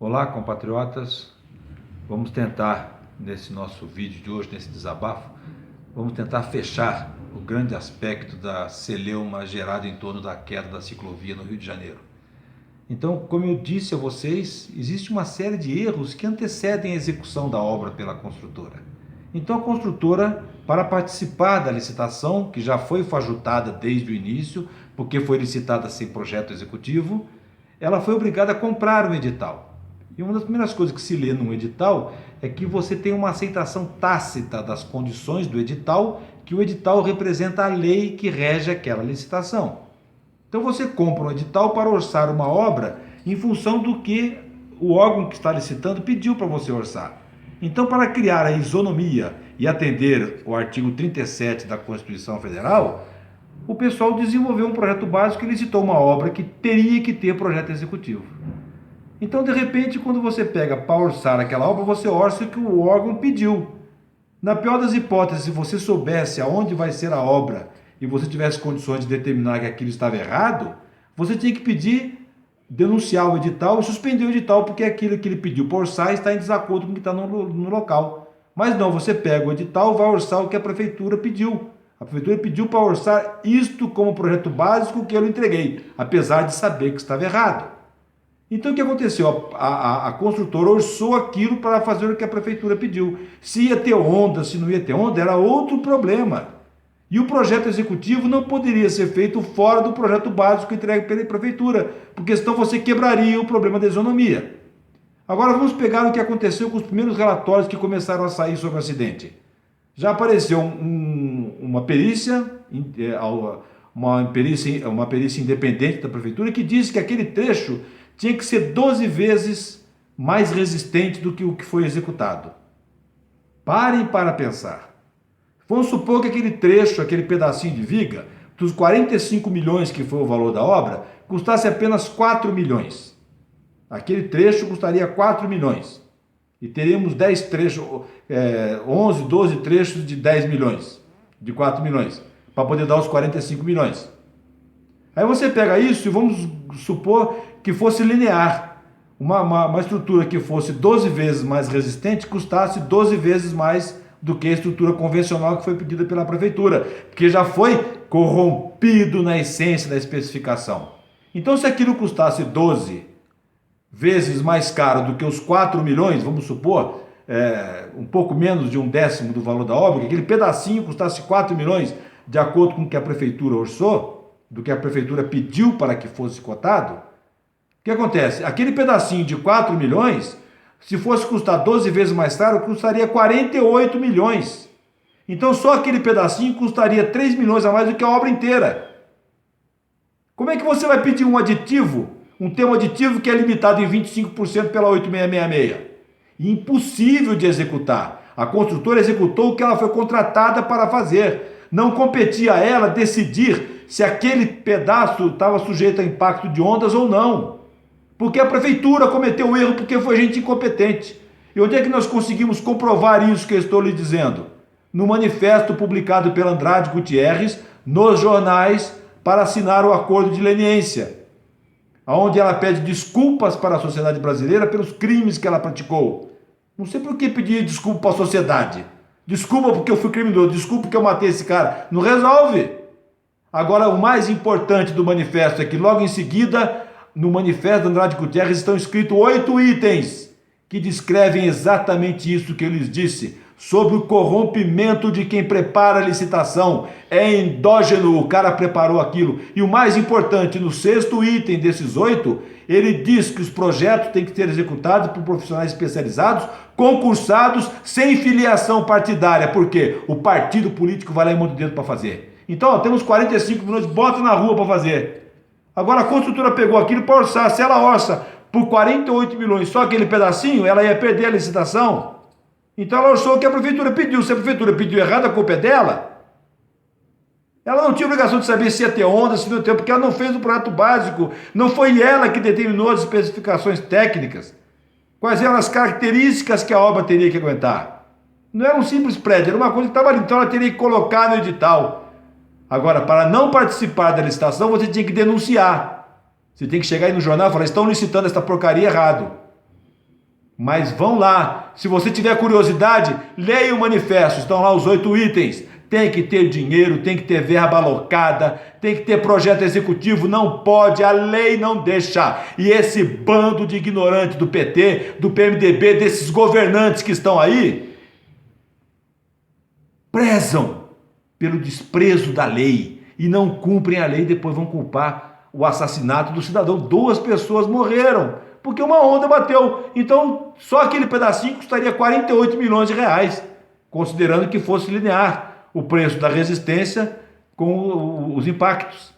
Olá, compatriotas. Vamos tentar, nesse nosso vídeo de hoje, nesse desabafo, vamos tentar fechar o grande aspecto da celeuma gerada em torno da queda da ciclovia no Rio de Janeiro. Então, como eu disse a vocês, existe uma série de erros que antecedem a execução da obra pela construtora. Então, a construtora, para participar da licitação, que já foi fajutada desde o início, porque foi licitada sem projeto executivo, ela foi obrigada a comprar o edital. E uma das primeiras coisas que se lê num edital é que você tem uma aceitação tácita das condições do edital, que o edital representa a lei que rege aquela licitação. Então você compra um edital para orçar uma obra em função do que o órgão que está licitando pediu para você orçar. Então, para criar a isonomia e atender o artigo 37 da Constituição Federal, o pessoal desenvolveu um projeto básico e licitou uma obra que teria que ter projeto executivo. Então, de repente, quando você pega para orçar aquela obra, você orça o que o órgão pediu. Na pior das hipóteses, se você soubesse aonde vai ser a obra e você tivesse condições de determinar que aquilo estava errado, você tinha que pedir, denunciar o edital e suspender o edital, porque aquilo que ele pediu para orçar está em desacordo com o que está no local. Mas não, você pega o edital e vai orçar o que a prefeitura pediu. A prefeitura pediu para orçar isto como projeto básico que eu entreguei, apesar de saber que estava errado. Então o que aconteceu? A construtora orçou aquilo para fazer o que a prefeitura pediu. Se ia ter onda, se não ia ter onda, era outro problema. E o projeto executivo não poderia ser feito fora do projeto básico entregue pela prefeitura, porque senão você quebraria o problema da isonomia. Agora vamos pegar o que aconteceu com os primeiros relatórios que começaram a sair sobre o acidente. Já apareceu uma perícia independente da prefeitura que diz que aquele trecho tinha que ser 12 vezes mais resistente do que o que foi executado. Parem para pensar. Vamos supor que aquele trecho, aquele pedacinho de viga, dos 45 milhões que foi o valor da obra, custasse apenas 4 milhões. Aquele trecho custaria 4 milhões. E teríamos 10 trechos, 11, 12 trechos de 10 milhões, de 4 milhões, para poder dar os 45 milhões. Aí você pega isso e vamos supor que fosse linear. Uma estrutura que fosse 12 vezes mais resistente custasse 12 vezes mais do que a estrutura convencional que foi pedida pela prefeitura, porque já foi corrompido na essência da especificação. Então, se aquilo custasse 12 vezes mais caro do que os 4 milhões, vamos supor, um pouco menos de 1/10 do valor da obra, que aquele pedacinho custasse 4 milhões, de acordo com o que a prefeitura orçou, do que a prefeitura pediu para que fosse cotado, o que acontece? Aquele pedacinho de 4 milhões, se fosse custar 12 vezes mais caro, custaria 48 milhões. Então só aquele pedacinho custaria 3 milhões a mais do que a obra inteira. Como é que você vai pedir um aditivo, um termo aditivo que é limitado em 25% pela 8666? Impossível de executar. A construtora executou o que ela foi contratada para fazer. Não competia a ela decidir se aquele pedaço estava sujeito a impacto de ondas ou não. Porque a prefeitura cometeu o erro porque foi gente incompetente. E onde é que nós conseguimos comprovar isso que eu estou lhe dizendo? No manifesto publicado pela Andrade Gutierrez, nos jornais, para assinar o acordo de leniência, onde ela pede desculpas para a sociedade brasileira pelos crimes que ela praticou. Não sei por que pedir desculpa para a sociedade. Desculpa porque eu fui criminoso, desculpa porque eu matei esse cara. Não resolve. Agora, o mais importante do manifesto é que logo em seguida, no manifesto da Andrade Gutierrez, estão escritos 8 itens que descrevem exatamente isso que eu lhes disse, sobre o corrompimento de quem prepara a licitação. É endógeno, o cara preparou aquilo. E o mais importante, no 6º item desses 8, ele diz que os projetos têm que ser executados por profissionais especializados, concursados, sem filiação partidária, porque o partido político vai lá e monta o dedo para fazer. Então, ó, temos 45 milhões, bota na rua para fazer. Agora a construtora pegou aquilo para orçar. Se ela orça por 48 milhões só aquele pedacinho, ela ia perder a licitação. Então ela orçou o que a prefeitura pediu. Se a prefeitura pediu errado, a culpa é dela. Ela não tinha obrigação de saber se ia ter onda, se não ia ter, porque ela não fez o projeto básico. Não foi ela que determinou as especificações técnicas. Quais eram as características que a obra teria que aguentar. Não era um simples prédio, era uma coisa que estava ali. Então ela teria que colocar no edital. Agora, para não participar da licitação, você tinha que denunciar. Você tem que chegar aí no jornal e falar, estão licitando essa porcaria errado. Mas vão lá, se você tiver curiosidade, leia o manifesto, estão lá os 8 itens. Tem que ter dinheiro, tem que ter verba alocada, tem que ter projeto executivo, não pode, a lei não deixa. E esse bando de ignorantes do PT, do PMDB, desses governantes que estão aí, prezam pelo desprezo da lei e não cumprem a lei, depois vão culpar o assassinato do cidadão. 2 pessoas morreram porque uma onda bateu. Então, só aquele pedacinho custaria 48 milhões de reais, considerando que fosse linear o preço da resistência com os impactos.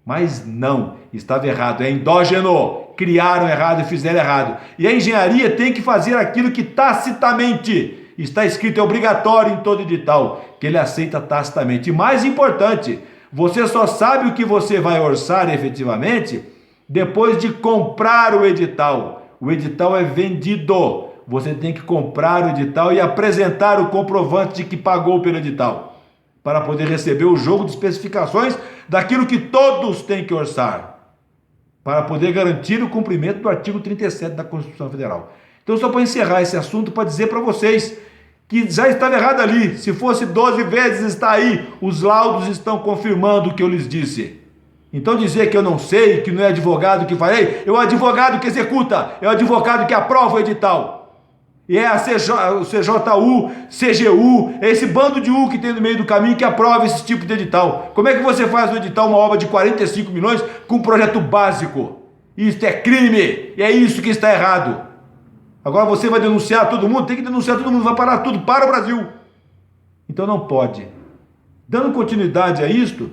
Mas não, estava errado, é endógeno. Criaram errado e fizeram errado. E a engenharia tem que fazer aquilo que tacitamente está escrito, é obrigatório em todo edital, que ele aceita tacitamente. E mais importante, você só sabe o que você vai orçar efetivamente depois de comprar o edital. O edital é vendido. Você tem que comprar o edital e apresentar o comprovante de que pagou pelo edital, para poder receber o jogo de especificações daquilo que todos têm que orçar, para poder garantir o cumprimento do artigo 37 da Constituição Federal. Então, só para encerrar esse assunto, para dizer para vocês que já estava errado ali. Se fosse 12 vezes, está aí. Os laudos estão confirmando o que eu lhes disse. Então dizer que eu não sei, que não é advogado que farei, é o advogado que executa, é o advogado que aprova o edital. E é a o CJU, CGU, é esse bando de U que tem no meio do caminho que aprova esse tipo de edital. Como é que você faz no edital uma obra de 45 milhões com um projeto básico? Isso é crime, e é isso que está errado. Agora você vai denunciar todo mundo? Tem que denunciar todo mundo, vai parar tudo para o Brasil. Então não pode. Dando continuidade a isto,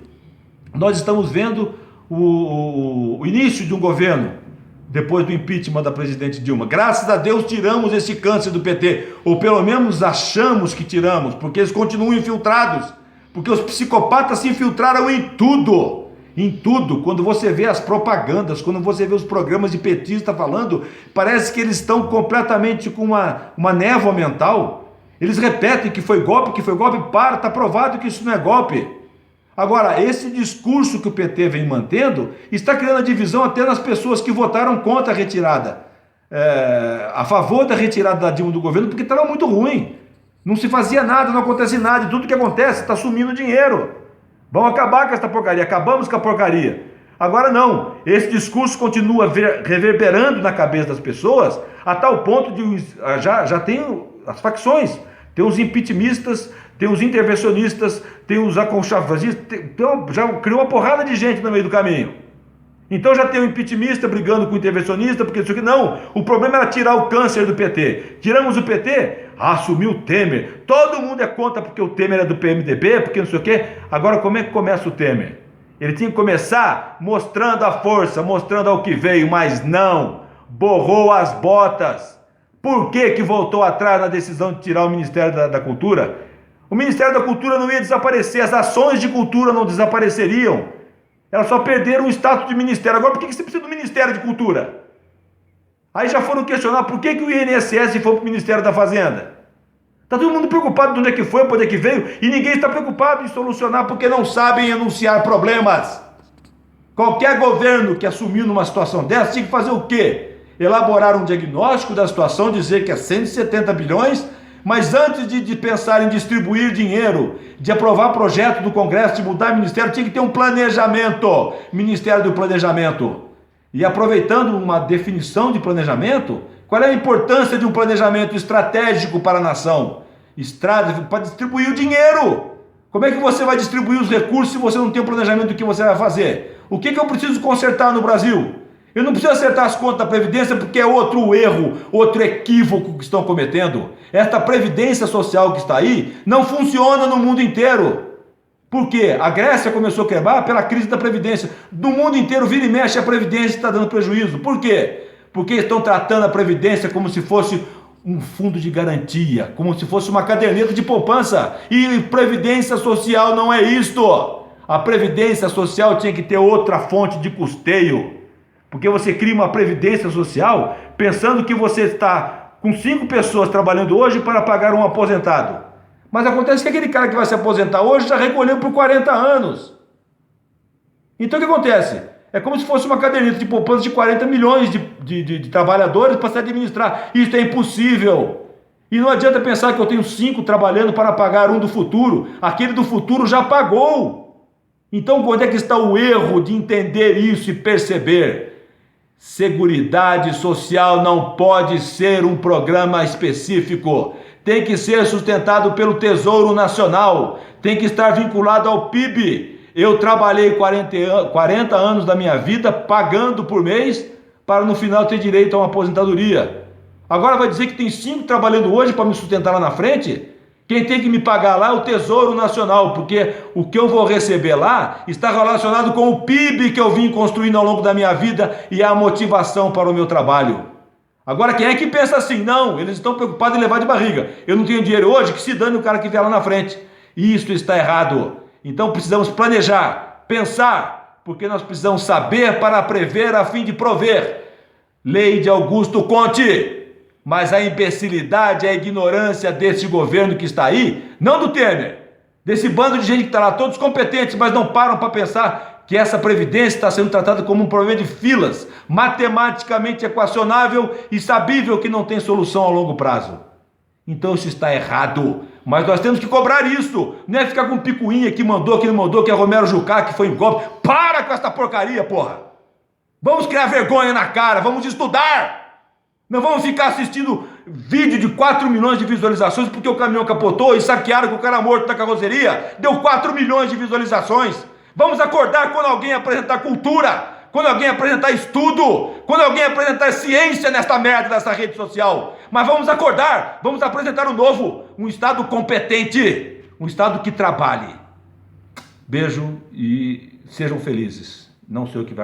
nós estamos vendo o início de um governo depois do impeachment da presidente Dilma. Graças a Deus tiramos esse câncer do PT, ou pelo menos achamos que tiramos, porque eles continuam infiltrados, porque os psicopatas se infiltraram em tudo. Em tudo. Quando você vê as propagandas, quando você vê os programas de petista falando, parece que eles estão completamente com uma névoa mental. Eles repetem que foi golpe, está provado que isso não é golpe. Agora, esse discurso que o PT vem mantendo está criando a divisão até nas pessoas que votaram contra a retirada, a favor da retirada da Dilma do governo, porque estava muito ruim. Não se fazia nada, não acontece nada, e tudo que acontece está sumindo dinheiro. Vamos acabar com essa porcaria, acabamos com a porcaria. Agora não, esse discurso continua reverberando na cabeça das pessoas, a tal ponto de já tem as facções, tem os impeachmentistas, tem os intervencionistas, tem os aconchavistas, já criou uma porrada de gente no meio do caminho. Então já tem o impeachmentista brigando com o intervencionista, porque isso aqui não, o problema era tirar o câncer do PT. Tiramos o PT, assumiu o Temer. Todo mundo é contra porque o Temer é do PMDB, porque não sei o quê. Agora como é que começa o Temer? Ele tinha que começar mostrando a força, mostrando ao que veio, mas não, borrou as botas. Por que voltou atrás na decisão de tirar o Ministério da Cultura? O Ministério da Cultura não ia desaparecer, as ações de cultura não desapareceriam. Elas só perderam o status de ministério. Agora, por que você precisa do Ministério de Cultura? Aí já foram questionar por que o INSS foi para o Ministério da Fazenda. Está todo mundo preocupado de onde é que foi, para onde é que veio, e ninguém está preocupado em solucionar porque não sabem enunciar problemas. Qualquer governo que assumiu numa situação dessa tinha que fazer o quê? Elaborar um diagnóstico da situação, dizer que é 170 bilhões, mas antes de pensar em distribuir dinheiro, de aprovar projeto do Congresso, de mudar ministério, tinha que ter um planejamento, Ministério do Planejamento. E aproveitando uma definição de planejamento, qual é a importância de um planejamento estratégico para a nação? Para distribuir o dinheiro. Como é que você vai distribuir os recursos se você não tem um planejamento do que você vai fazer? O que eu preciso consertar no Brasil? Eu não preciso acertar as contas da Previdência porque é outro erro, outro equívoco que estão cometendo. Esta Previdência Social que está aí não funciona no mundo inteiro. Por quê? A Grécia começou a quebrar pela crise da Previdência. No mundo inteiro, vira e mexe, a Previdência está dando prejuízo. Por quê? Porque estão tratando a Previdência como se fosse um fundo de garantia, como se fosse uma caderneta de poupança. E Previdência Social não é isto. A Previdência Social tinha que ter outra fonte de custeio. Porque você cria uma previdência social pensando que você está com 5 pessoas trabalhando hoje para pagar um aposentado. Mas acontece que aquele cara que vai se aposentar hoje já recolheu por 40 anos. Então o que acontece? É como se fosse uma caderneta de poupança de 40 milhões de trabalhadores para se administrar. Isso é impossível. E não adianta pensar que eu tenho 5 trabalhando para pagar um do futuro. Aquele do futuro já pagou. Então, onde é que está o erro de entender isso e perceber? Seguridade Social não pode ser um programa específico. Tem que ser sustentado pelo Tesouro Nacional. Tem que estar vinculado ao PIB. Eu trabalhei 40 anos da minha vida pagando por mês para no final ter direito a uma aposentadoria. Agora vai dizer que tem 5 trabalhando hoje para me sustentar lá na frente? Quem tem que me pagar lá é o Tesouro Nacional, porque o que eu vou receber lá está relacionado com o PIB que eu vim construindo ao longo da minha vida e a motivação para o meu trabalho. Agora quem é que pensa assim? Não, eles estão preocupados em levar de barriga. Eu não tenho dinheiro hoje, que se dane o cara que vier lá na frente. Isso está errado. Então precisamos planejar, pensar, porque nós precisamos saber para prever a fim de prover. Lei de Augusto Conte. Mas a imbecilidade, a ignorância desse governo que está aí, não do Temer, desse bando de gente que está lá, todos competentes, mas não param para pensar que essa previdência está sendo tratada como um problema de filas, matematicamente equacionável e sabível que não tem solução a longo prazo. Então isso está errado, mas nós temos que cobrar isso, não é ficar com picuinha que mandou, que não mandou, que é Romero Jucá, que foi em golpe. Para com essa porcaria, porra! Vamos criar vergonha na cara, vamos estudar! Não vamos ficar assistindo vídeo de 4 milhões de visualizações porque o caminhão capotou e saquearam com o cara morto na carroceria. Deu 4 milhões de visualizações. Vamos acordar quando alguém apresentar cultura, quando alguém apresentar estudo, quando alguém apresentar ciência nesta merda dessa rede social. Mas vamos acordar, vamos apresentar um novo, um Estado competente, um Estado que trabalhe. Beijo e sejam felizes. Não sei o que vai acontecer.